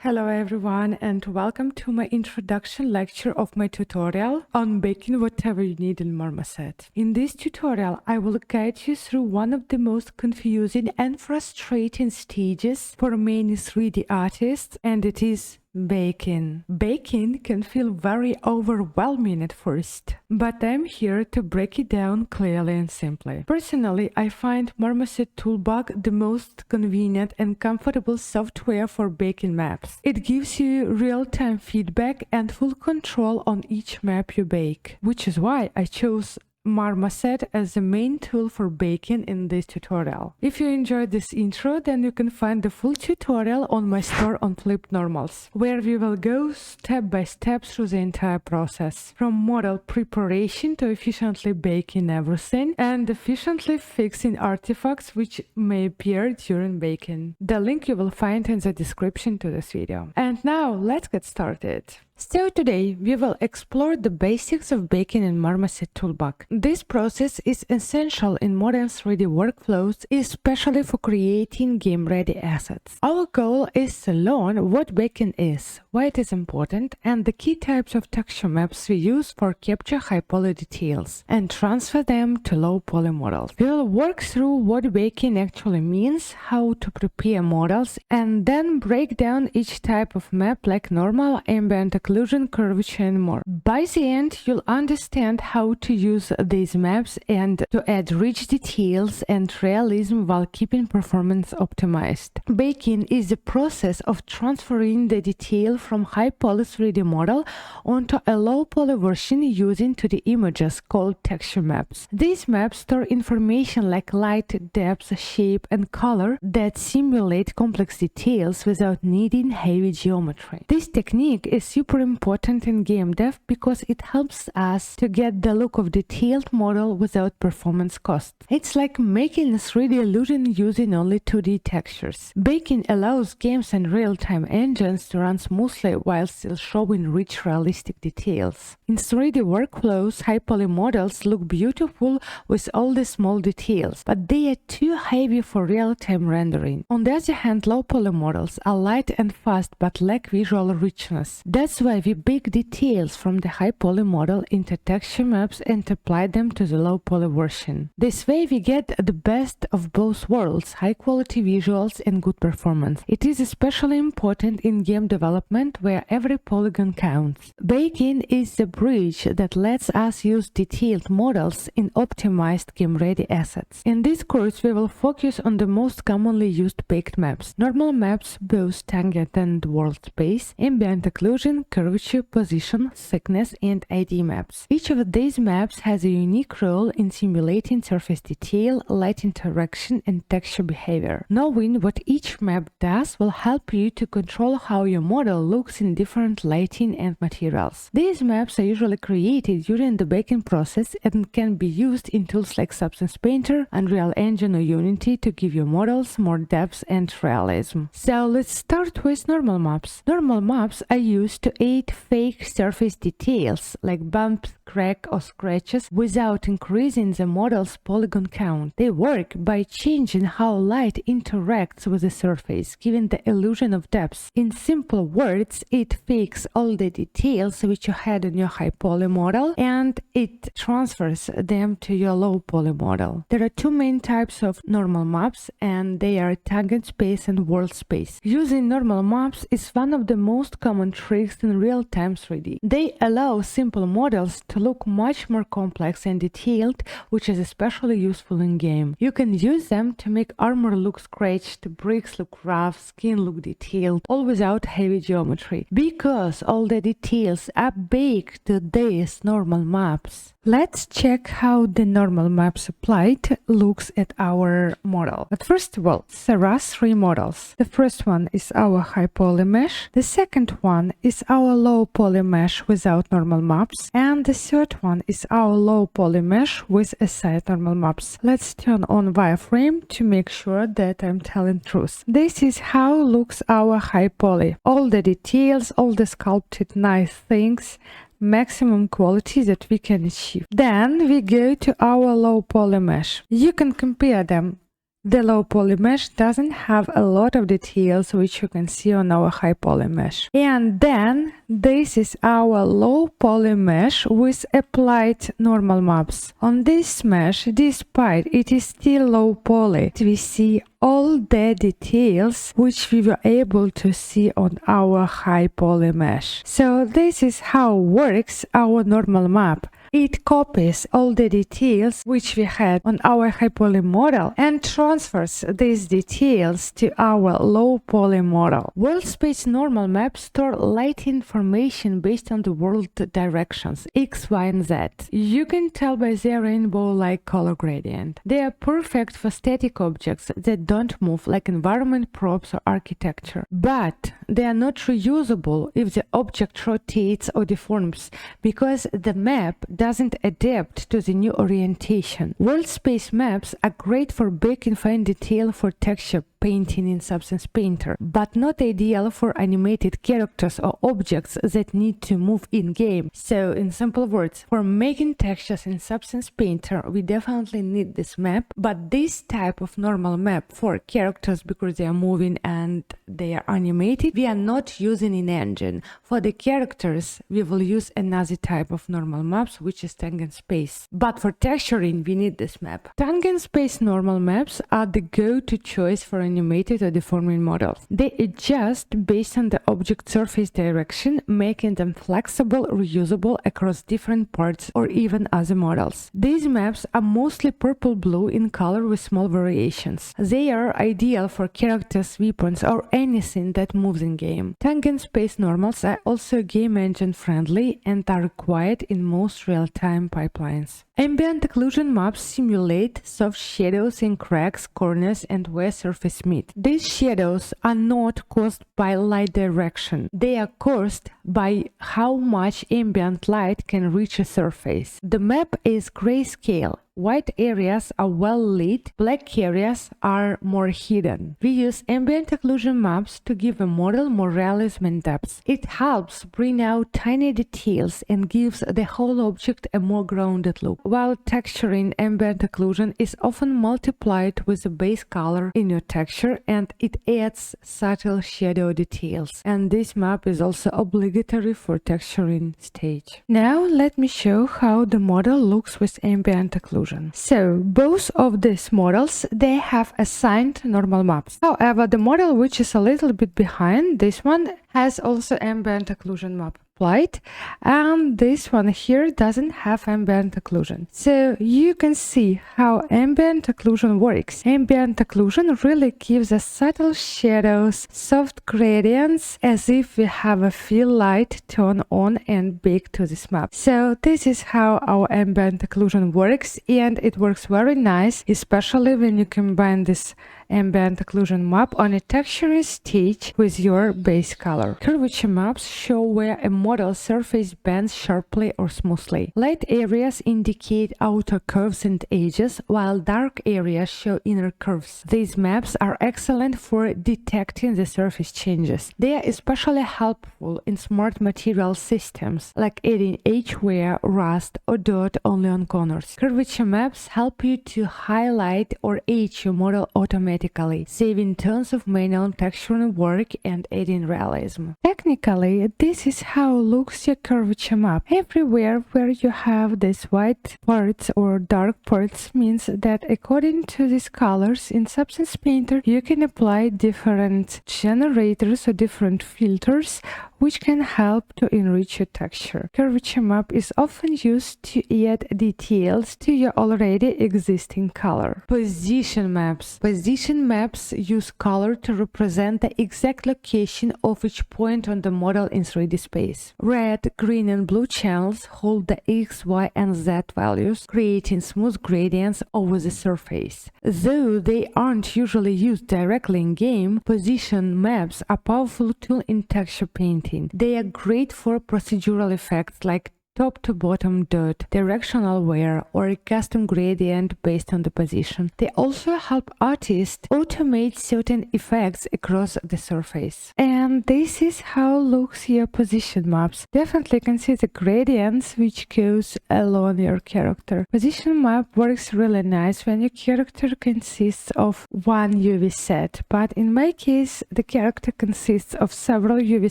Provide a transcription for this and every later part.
Hello everyone and welcome to my introduction lecture of my tutorial on baking whatever you need in Marmoset. In this tutorial, I will guide you through one of the most confusing and frustrating stages for many 3D artists, and it is baking. Baking can feel very overwhelming at first, but I'm here to break it down clearly and simply. Personally, I find Marmoset Toolbox the most convenient and comfortable software for baking maps. It gives you real-time feedback and full control on each map you bake, which is why I chose Marmoset as the main tool for baking in this tutorial. If you enjoyed this intro, then you can find the full tutorial on my store on Flip Normals, where we will go step by step through the entire process, from model preparation to efficiently baking everything and efficiently fixing artifacts which may appear during baking. The link you will find in the description to this video. And now let's get started. So today we will explore the basics of baking in Marmoset Toolbox. This process is essential in modern 3D workflows, especially for creating game-ready assets. Our goal is to learn what baking is, why it is important, and the key types of texture maps we use for capture high-poly details, and transfer them to low-poly models. We will work through what baking actually means, how to prepare models, and then break down each type of map like normal, ambient, occlusion, curvature, and more. By the end, you'll understand how to use these maps and to add rich details and realism while keeping performance optimized. Baking is the process of transferring the detail from high-poly 3D model onto a low-poly version using 2D images called texture maps. These maps store information like light, depth, shape, and color that simulate complex details without needing heavy geometry. This technique is super important in game dev because it helps us to get the look of detailed model without performance cost. It's like making a 3D illusion using only 2D textures. Baking allows games and real-time engines to run smoothly while still showing rich realistic details. In 3D workflows, high-poly models look beautiful with all the small details, but they are too heavy for real-time rendering. On the other hand, low-poly models are light and fast but lack visual richness. That's why we bake details from the high-poly model into texture maps and apply them to the low-poly version. This way we get the best of both worlds, high-quality visuals and good performance. It is especially important in game development where every polygon counts. Baking is the bridge that lets us use detailed models in optimized game-ready assets. In this course, we will focus on the most commonly used baked maps. Normal maps, both tangent and world space, ambient occlusion, curvature, position, thickness, and ID maps. Each of these maps has a unique role in simulating surface detail, light interaction, and texture behavior. Knowing what each map does will help you to control how your model looks in different lighting and materials. These maps are usually created during the baking process and can be used in tools like Substance Painter, Unreal Engine, or Unity to give your models more depth and realism. So let's start with normal maps. Normal maps are used to aid fake surface details like bumps, crack, or scratches without increasing the model's polygon count. They work by changing how light interacts with the surface, giving the illusion of depth. In simple words, it fakes all the details which you had in your high-poly model and it transfers them to your low-poly model. There are two main types of normal maps, and they are tangent space and world space. Using normal maps is one of the most common tricks in real-time 3D. They allow simple models to look much more complex and detailed, which is especially useful in game. You can use them to make armor look scratched, bricks look rough, skin look detailed, all without heavy geometry, because all the details are baked to these normal maps. Let's check how the normal maps applied looks at our model. But first of all, there are three models. The first one is our high poly mesh, the second one is our low poly mesh without normal maps, and the third one is our low poly mesh with aside normal maps. Let's turn on wireframe to make sure that I'm telling truth. This is how looks our high poly. All the details, all the sculpted nice things, maximum quality that we can achieve. Then we go to our low poly mesh. You can compare them The low poly mesh doesn't have a lot of details which you can see on our high poly mesh. And then this is our low poly mesh with applied normal maps. On this mesh, despite it is still low poly, we see all the details which we were able to see on our high poly mesh. So this is how works our normal map. It copies all the details which we had on our high poly model and transfers these details to our low poly model. World space normal maps store light information based on the world directions X, Y, and Z. You can tell by their rainbow-like color gradient. They are perfect for static objects that don't move, like environment props or architecture. But they are not reusable if the object rotates or deforms, because the map doesn't adapt to the new orientation. World space maps are great for baking fine detail for texture painting in Substance Painter, but not ideal for animated characters or objects that need to move in-game. So, in simple words, for making textures in Substance Painter, we definitely need this map, but this type of normal map for characters, because they are moving and they are animated, we are not using in engine. For the characters, we will use another type of normal maps, which is tangent space. But for texturing, we need this map. Tangent space normal maps are the go-to choice for animated or deforming models. They adjust based on the object surface direction, making them flexible, reusable across different parts or even other models. These maps are mostly purple-blue in color with small variations. They are ideal for characters, weapons, or anything that moves in-game. Tangent space normals are also game engine friendly and are required in most real-time pipelines. Ambient occlusion maps simulate soft shadows in cracks, corners, and where surface meet. These shadows are not caused by light direction. They are caused by how much ambient light can reach a surface. The map is grayscale. White areas are well lit, black areas are more hidden. We use ambient occlusion maps to give a model more realism and depth. It helps bring out tiny details and gives the whole object a more grounded look, while texturing ambient occlusion is often multiplied with a base color in your texture and it adds subtle shadow details. And this map is also obligatory for texturing stage. Now let me show how the model looks with ambient occlusion. So, both of these models, they have assigned normal maps. However, the model which is a little bit behind, this one, has also ambient occlusion map applied, and this one here doesn't have ambient occlusion. So you can see how ambient occlusion works. Ambient occlusion really gives us subtle shadows, soft gradients, as if we have a fill light turn on and bake to this map. So this is how our ambient occlusion works, and it works very nice, especially when you combine this ambient occlusion map on a texturing stage with your base color. Curvature maps show where a model surface bends sharply or smoothly. Light areas indicate outer curves and edges, while dark areas show inner curves. These maps are excellent for detecting the surface changes. They are especially helpful in smart material systems, like adding edge wear, rust, or dirt only on corners. Curvature maps help you to highlight or edge your model automatically, saving tons of manual texturing work and adding realism. Technically, this is how looks your curvature map. Everywhere where you have these white parts or dark parts means that according to these colors in Substance Painter, you can apply different generators or different filters which can help to enrich your texture. Curvature map is often used to add details to your already existing color. Position maps. Position maps use color to represent the exact location of each point on the model in 3D space. Red, green, and blue channels hold the X, Y, and Z values, creating smooth gradients over the surface. Though they aren't usually used directly in-game, position maps are a powerful tool in texture painting. They are great for procedural effects like top to bottom dot, directional wear, or a custom gradient based on the position. They also help artists automate certain effects across the surface. And this is how looks your position maps. Definitely can see the gradients which goes along your character. Position map works really nice when your character consists of one UV set, but in my case the character consists of several UV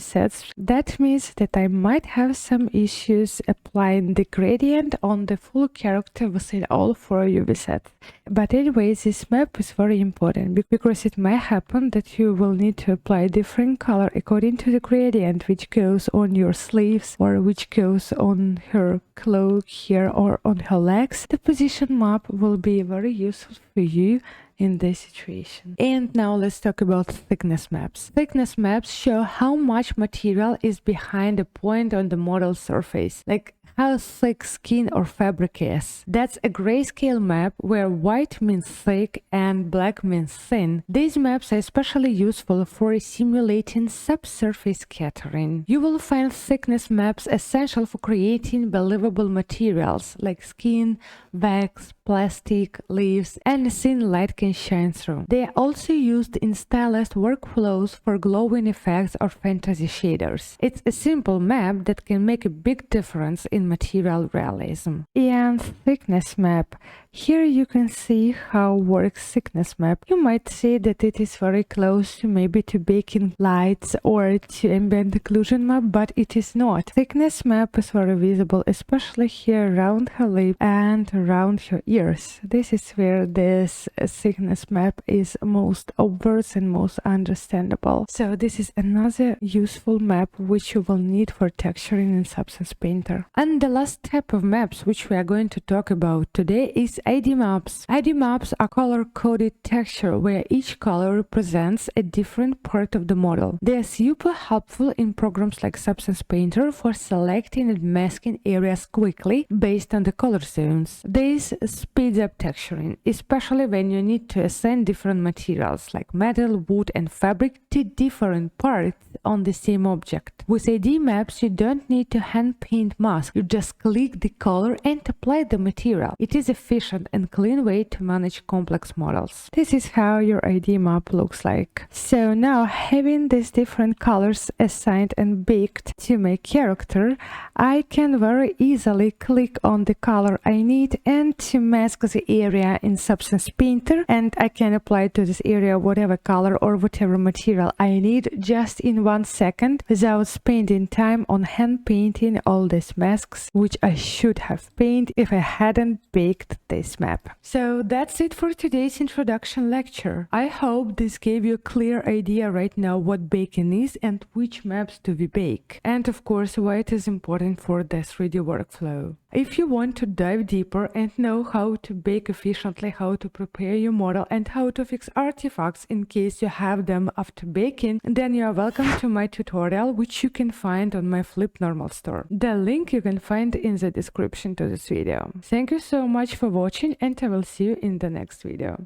sets. That means that I might have some issues applying the gradient on the full character within all 4 UV sets. But anyway, this map is very important because it might happen that you will need to apply different color according to the gradient which goes on your sleeves or which goes on her cloak here or on her legs. The position map will be very useful for you in this situation. And now let's talk about thickness maps. Thickness maps show how much material is behind a point on the model surface, like how thick skin or fabric is. That's a grayscale map where white means thick and black means thin. These maps are especially useful for simulating subsurface scattering. You will find thickness maps essential for creating believable materials like skin, wax, plastic, leaves, and thin light can shine through. They are also used in stylist workflows for glowing effects or fantasy shaders. It's a simple map that can make a big difference in material realism. And thickness map. Here you can see how works thickness map. You might say that it is very close to maybe to baking lights or to ambient occlusion map, but it is not. Thickness map is very visible, especially here around her lip and around her ears. This is where this thickness map is most obvious and most understandable. So this is another useful map which you will need for texturing in Substance Painter. And the last type of maps which we are going to talk about today is ID maps. ID maps are color-coded texture where each color represents a different part of the model. They are super helpful in programs like Substance Painter for selecting and masking areas quickly based on the color zones. This speeds up texturing, especially when you need to assign different materials like metal, wood, and fabric to different parts on the same object. With ID maps, you don't need to hand paint masks. You just click the color and apply the material. It is efficient and clean way to manage complex models. This is how your ID map looks like. So now, having these different colors assigned and baked to my character, I can very easily click on the color I need and to mask the area in Substance Painter, and I can apply to this area whatever color or whatever material I need just in 1 second without spending time on hand painting all these masks, which I should have painted if I hadn't baked this map. So that's it for today's introduction lecture. I hope this gave you a clear idea right now what baking is and which maps to we bake, and of course why it is important for the 3D workflow. If you want to dive deeper and know how to bake efficiently, how to prepare your model, and how to fix artifacts in case you have them after baking, then you are welcome to my tutorial, which you can find on my Flip Normal store. The link you can find in the description to this video. Thank you so much for watching, and I will see you in the next video.